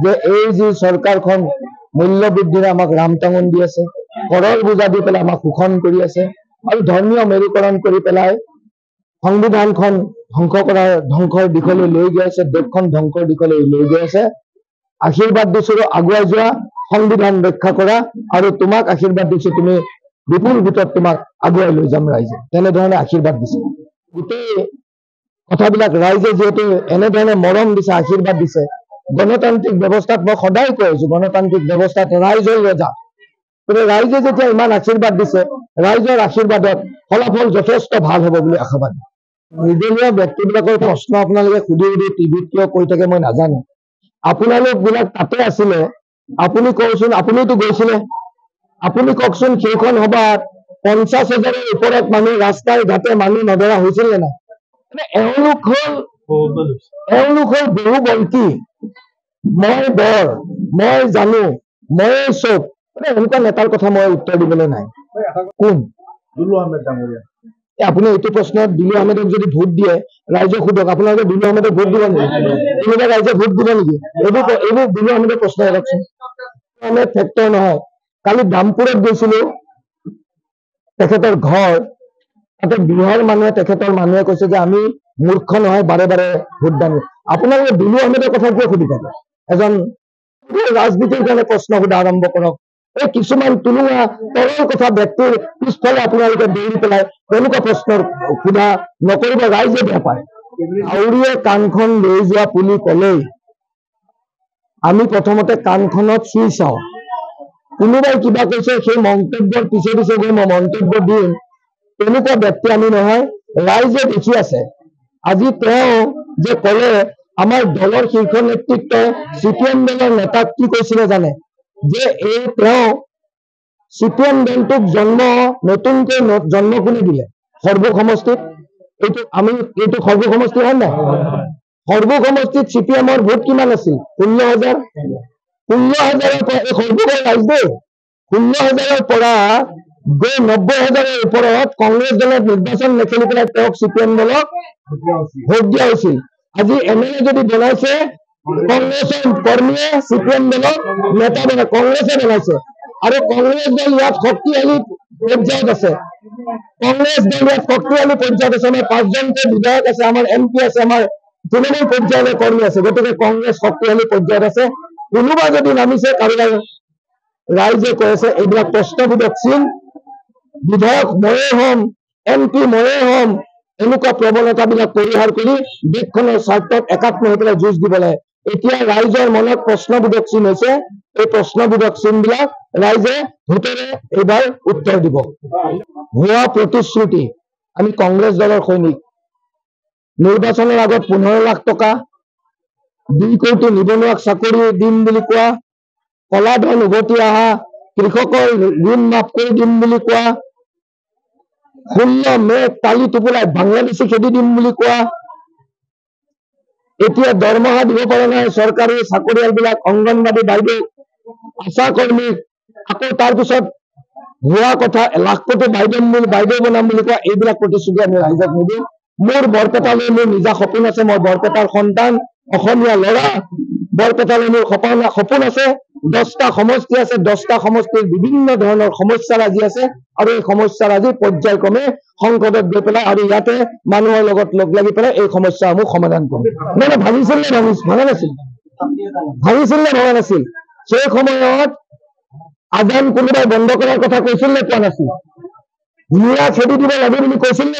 যে এই যে সৰকাৰখন মূল্য বৃদ্ধিৰে আমাক ৰামটাঙন দি আছে, কৰৰ বোজা দি পেলাই আমাক শোষণ কৰি আছে আৰু ধৰ্মীয় মেৰুকৰণ কৰি পেলাই সংবিধানখন ধ্বংসৰ দিশলৈ লৈ গৈ আছে, দেশখন ধ্বংসৰ দিশলৈ লৈ গৈ আছে। আশীৰ্বাদ দিছো আগুৱাই যোৱা, সংবিধান ৰক্ষা কৰা, আৰু তোমাক আশীৰ্বাদ দিছো তুমি বিপুল ভোটত তোমাক আগুৱাই লৈ যাম ৰাইজে, তেনেধৰণে আশীৰ্বাদ দিছো। গোটেই কথাবিলাক ৰাইজে যিহেতু এনেধৰণে মৰম দিছে, আশীৰ্বাদ দিছে, গণতান্ত্ৰিক ব্যৱস্থাত মই সদায় কৈ আছো, গণতান্ত্ৰিক ব্যৱস্থাত ৰাইজৰ ৰজা। কিন্তু ৰাইজে যেতিয়া ইমান আশীৰ্বাদ দিছে, ৰাইজৰ আশীৰ্বাদত ফলাফল যথেষ্ট ভাল হ'ব বুলি আশাবাদী। নিৰ্দলীয় ব্যক্তিবিলাকৰ প্ৰশ্ন আপোনালোকে সুধি সুধি টিভিত কিয় কৈ থাকে মই নাজানো। আপোনালোক বিলাক তাতে আছিলে, আপুনি কওকচোন, আপুনিতো গৈছিলে, আপুনি কওকচোন সেইখন সভাত 50,000ৰ ওপৰত মানুহ ৰাস্তাই ঘাটে মানুহ নধৰা হৈছিল নে নাই? এওঁলোক হ'ল বহু বংশী, মই বৰ, মই জানো, মই চব, এনেকুৱা নেতাৰ কথা মই উত্তৰ দিবলৈ নাই। কোন? দুলু আহমেদ ডাঙৰীয়া। আপুনি এইটো প্ৰশ্নত দুলু আহমেদক যদি ভোট দিয়ে, ৰাইজক সোধক আপোনালোকে দুলু আহমেদক ভোট দিব নেকি? কোনোবা ৰাইজে ভোট দিব নেকি? এইবোৰ দুলু আহমেদৰ প্ৰশ্ন এৰকচোন। আহমেদ ফেক্টৰ নহয়। কালি দামপুৰত গৈছিলো, তেখেতৰ ঘৰ, তাতে বিহাৰৰ মানুহে কৈছে যে আমি মূৰ্খ নহয়, বাৰে বাৰে ভোটদান। আপোনালোকে দুলু আহমেদৰ কথা কিয় সুধি থাকে? এজন ৰাজনীতিৰ কাৰণে প্ৰশ্ন সোধা আৰম্ভ কৰক। এই কিছুমান তুলুঙা তৰল কথা ব্যক্তিৰ পিছফালে আপোনালোকে দৌৰি পেলাই তেনেকুৱা প্ৰশ্ন সোধা নকৰিব, ৰাইজে বেয়া পায়। আউৰীয়ে কাণখন লৈ যোৱা বুলি ক'লেই আমি প্ৰথমতে কাণখনত চুই চাওঁ। কোনোবাই কিবা কৈছে, সেই মন্তব্যৰ পিছে পিছে গৈ মই মন্তব্য দিম, তেনেকুৱা ব্যক্তি আমি নহয়। ৰাইজে দেখি আছে। আজি তেওঁ যে ক'লে, আমাৰ দলৰ শীৰ্ষ নেতৃত্বই CPM দলৰ নেতাক কি কৈছিলে জানে? যে এই তেওঁ CPM দলটোক নতুনকৈ জন্ম কোনে দিলে? সৰ্ব সমষ্টিত। এইটো সৰ্ব সমষ্টি হয় নাই? সৰ্ব সমষ্টিত CPMৰ ভোট কিমান আছিল? 16,000। 16,000ৰ পৰা এই সৰ্বগড় ৰাইজ দেই, 16,000ৰ পৰা গৈ 90,000ৰ ওপৰত কংগ্ৰেছ দলত নিৰ্বাচন নেখেলি পেলাই তেওঁক CPM দলক ভোট দিয়া হৈছিল। আজি MLA যদি বনাইছে কংগ্ৰেছৰ কৰ্মীয়ে, CPM দলক নেতা বনাই কংগ্ৰেছে বনাইছে, আৰু কংগ্ৰেছ দল ইয়াত শক্তিশালী পৰ্যায়ত আছে। কংগ্ৰেছ দল ইয়াত শক্তিশালী পৰ্যায়ত আছে। আমাৰ 5জনকৈ বিধায়ক আছে, আমাৰ MP আছে, আমাৰ তৃণমূল পৰ্যায়ৰ কৰ্মী আছে। গতিকে কংগ্ৰেছ শক্তিশালী পৰ্যায়ত আছে। কোনোবা যদি নামিছে কাৰোবাৰ, ৰাইজে কৈ আছে এইবিলাক প্ৰশ্নবোধক চিন, বিধায়ক ময়ে হ'ম, MP ময়ে হ'ম, এনেকুৱা প্ৰৱণতাবিলাক পৰিহাৰ কৰি দেশখনৰ স্বাৰ্থত একাত্ম হৈ পেলাই যুঁজ দিব লাগে। এতিয়া ৰাইজৰ মনত প্ৰশ্নবোধক চিন হৈছে, এই প্ৰশ্নবোধক চিনবিলাক ৰাইজে ভোটেৰে এইবাৰ উত্তৰ দিব। হোৱা প্ৰতিশ্ৰুতি, আমি কংগ্ৰেছ দলৰ সৈনিক। নিৰ্বাচনৰ আগত 15 লাখ টকা, 2 কোটি নিবনুৱাক চাকৰি দিম বুলি কোৱা, কলা ধন উভতি অহা, কৃষকৰ ঋণ মাফ কৰি দিম বুলি কোৱা, 16 মে'ত তালি টোপোলাই বাংলাদেশী খেদি দিম বুলি কোৱা, এতিয়া দৰমহা দিব পৰা নাই চৰকাৰী চাকৰিয়ালবিলাক, অংগনবাদী বাইদেউ, আশা কৰ্মীক, আকৌ তাৰপিছত হোৱা কথা লাখপতি বাইদেউ বনাম বুলি কোৱা, এইবিলাক প্ৰতিশ্ৰুতি আমি ৰাইজক নিদিওঁ। মোৰ বৰপেটালৈ মোৰ নিজা সপোন আছে, মই বৰপেটাৰ সন্তান, অসমীয়া ল'ৰা, বৰপেটালৈ মোৰ সপোন আছে। 10টা সমষ্টি আছে, 10টা সমষ্টিৰ বিভিন্ন ধৰণৰ সমস্যাৰাজি আছে, আৰু এই সমস্যাৰাজি পৰ্যায়ক্ৰমে সংসদত গৈ পেলাই আৰু ইয়াতে মানুহৰ লগত লগ লাগি পেলাই এই সমস্যাসমূহ সমাধান কৰিম। মানে ভাবিছিল নে ভবা নাছিল? ভাবিছিল নে ভবা নাছিল? সেই সময়ত আজান কোনোবাই বন্ধ কৰাৰ কথা কৈছিল নে কোৱা নাছিল? মিয়া খেদি দিব লাগে বুলি কৈছিল নে?